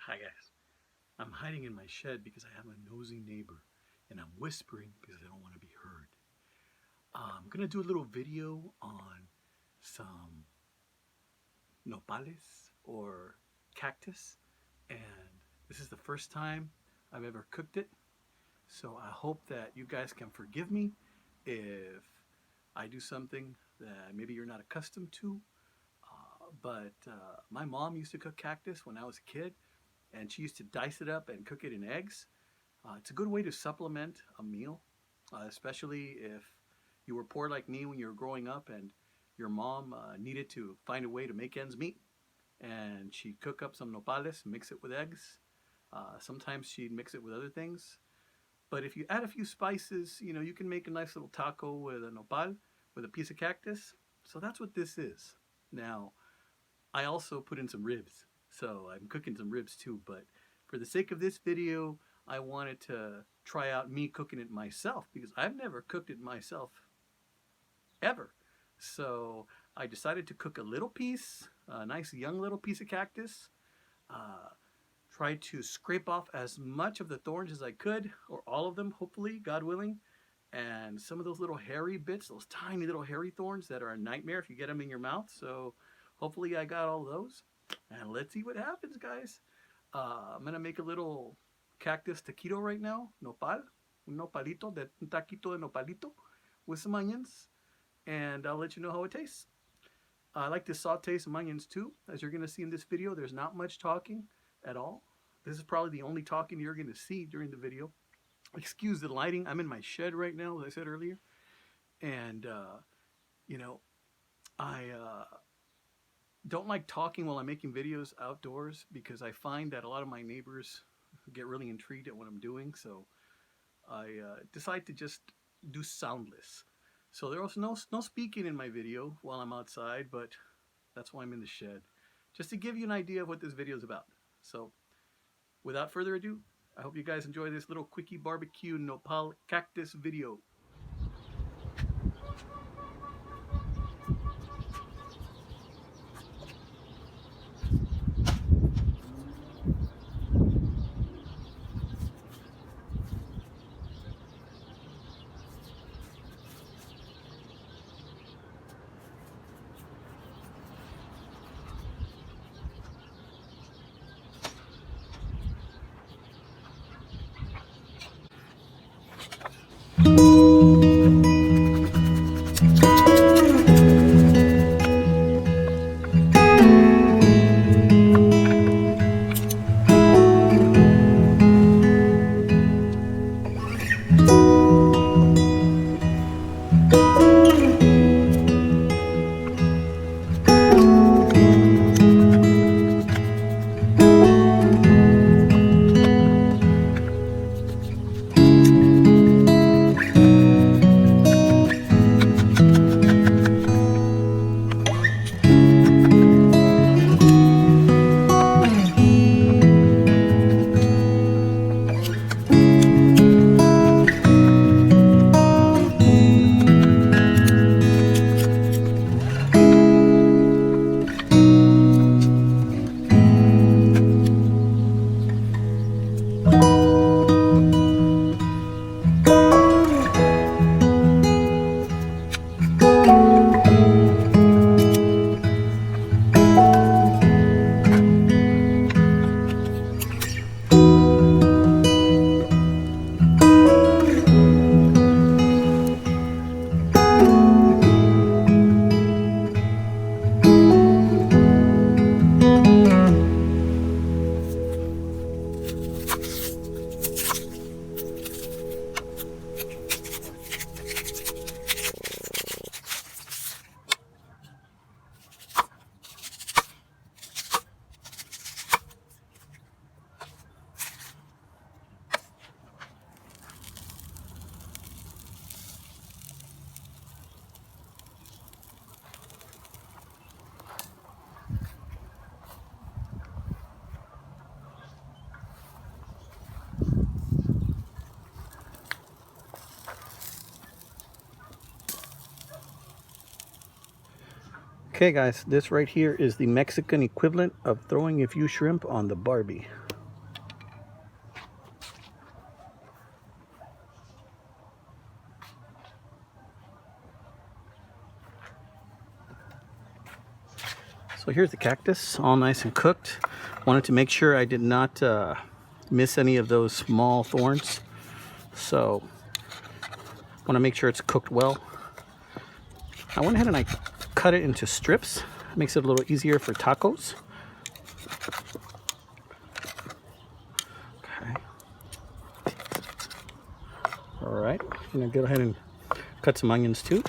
Hi guys, I'm hiding in my shed because I have a nosy neighbor and I'm whispering because I don't want to be heard. I'm gonna do a little video on some nopales or cactus, and this is the first time I've ever cooked it, so I hope that you guys can forgive me if I do something that maybe you're not accustomed to. But my mom used to cook cactus when I was a kid, and she used to dice it up and cook it in eggs. It's a good way to supplement a meal, especially if you were poor like me when you were growing up and your mom needed to find a way to make ends meet. And she'd cook up some nopales, mix it with eggs. Sometimes she'd mix it with other things. But if you add a few spices, you can make a nice little taco with a nopal, with a piece of cactus. So that's what this is. Now, I also put in some ribs. So I'm cooking some ribs too. But for the sake of this video, I wanted to try out me cooking it myself because I've never cooked it myself ever. So I decided to cook a little piece, a nice young little piece of cactus. Uh, Try to scrape off as much of the thorns as I could, or all of them, hopefully, God willing. And some of those little hairy bits, those tiny little hairy thorns that are a nightmare if you get them in your mouth. So hopefully I got all those. And let's see what happens, guys. I'm going to make a little cactus taquito right now. Nopal. Un nopalito, un taquito de nopalito with some onions. And I'll let you know how it tastes. I like to saute some onions too. As you're going to see in this video, there's not much talking at all. This is probably the only talking you're going to see during the video. Excuse the lighting. I'm in my shed right now, as I said earlier. And, I don't like talking while I'm making videos outdoors because I find that a lot of my neighbors get really intrigued at what I'm doing. So I decide to just do soundless. So there was no speaking in my video while I'm outside, but that's why I'm in the shed. Just to give you an idea of what this video is about. So without further ado, I hope you guys enjoy this little quickie barbecue nopal cactus video. Okay guys, this right here is the Mexican equivalent of throwing a few shrimp on the Barbie. So here's the cactus, all nice and cooked. Wanted to make sure I did not miss any of those small thorns. So want to make sure it's cooked well. I went ahead and I cut it into strips. Makes it a little easier for tacos. Okay. All right, I'm gonna go ahead and cut some onions too.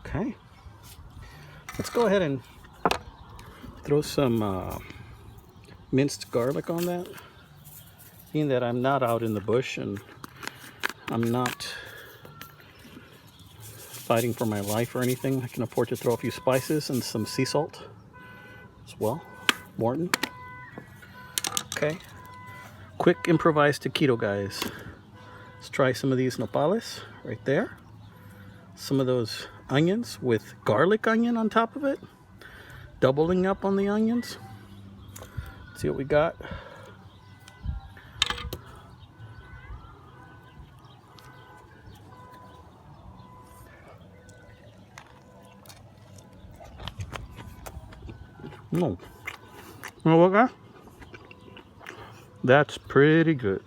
Okay. Let's go ahead and throw some minced garlic on that. Being that I'm not out in the bush and I'm not fighting for my life or anything, I can afford to throw a few spices and some sea salt as well. Morton. Okay. Quick improvised taquito, guys. Let's try some of these nopales right there. Some of those onions with garlic onion on top of it. Doubling up on the onions. Let's see what we got. No. You know what, guys? That's pretty good.